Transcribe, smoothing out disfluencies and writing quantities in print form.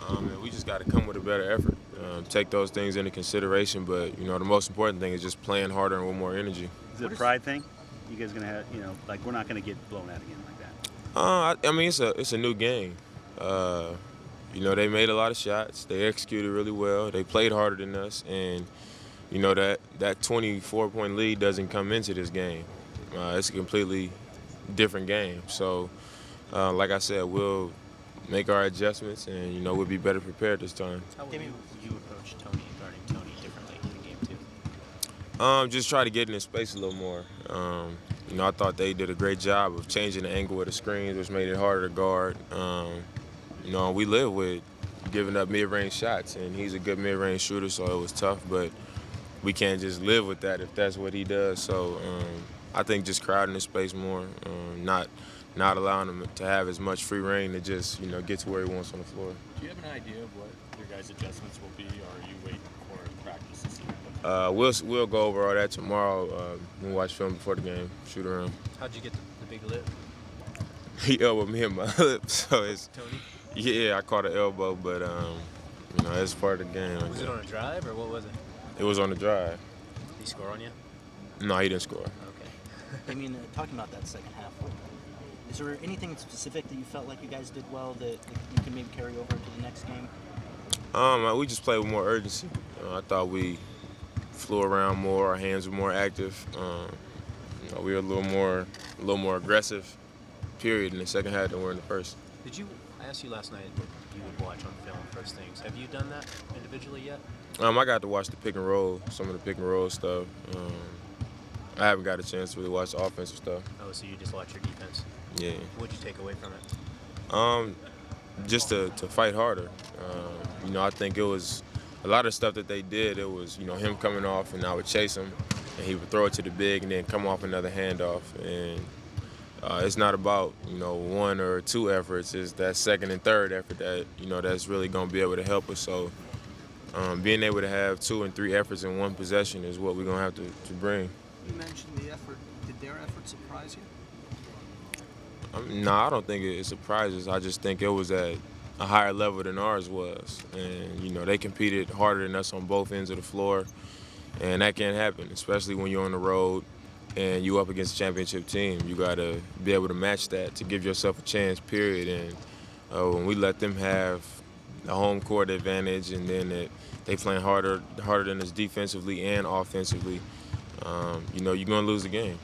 And we just got to come with a better effort, take those things into consideration. But, the most important thing is just playing harder and with more energy. Is it a pride thing? You guys going to have, we're not going to get blown out again like that? I mean, it's a new game. They made a lot of shots. They executed really well. They played harder than us. And, that 24-point lead doesn't come into this game. It's a completely different game. So, like I said, we'll make our adjustments, and we'll be better prepared this time. How will you approach guarding Tony differently in game two? Just try to get in his space a little more. I thought they did a great job of changing the angle of the screens, which made it harder to guard. We live with giving up mid-range shots, and he's a good mid-range shooter, so it was tough. But we can't just live with that if that's what he does. So I think just crowding his space more, not allowing him to have as much free reign to just get to where he wants on the floor. Do you have an idea of what your guys' adjustments will be, or are you waiting for practice to see? We'll go over all that tomorrow. When we watch film before the game, shoot around. How'd you get the big lip? He elbowed me in my lip, so it's Tony? Yeah, I caught an elbow, but it's part of the game. Was it on a drive or what was it? It was on the drive. Did he score on you? No, he didn't score. Okay. I mean, talking about that second half, is there anything specific that you felt like you guys did well that you can maybe carry over into the next game? We just played with more urgency. I thought we flew around more. Our hands were more active. We were a little more aggressive. Period in the second half than we were in the first. I asked you last night what you would watch on film first things. Have you done that individually yet? I got to watch the pick and roll, some of the pick and roll stuff. I haven't got a chance to really watch the offensive stuff. Oh, so you just watch your defense? Yeah. What'd you take away from it? Just to fight harder. I think it was a lot of stuff that they did. It was, him coming off and I would chase him, and he would throw it to the big and then come off another handoff. And it's not about, one or two efforts. It's that second and third effort that, that's really going to be able to help us. So being able to have 2 and 3 efforts in one possession is what we're going to have to bring. You mentioned the effort. Did their effort surprise you? No, I don't think it surprises. I just think it was at a higher level than ours was. And, they competed harder than us on both ends of the floor. And that can't happen, especially when you're on the road and you up against a championship team. You got to be able to match that to give yourself a chance, period. And when we let them have the home court advantage and then they playing harder than us defensively and offensively, you're going to lose the game.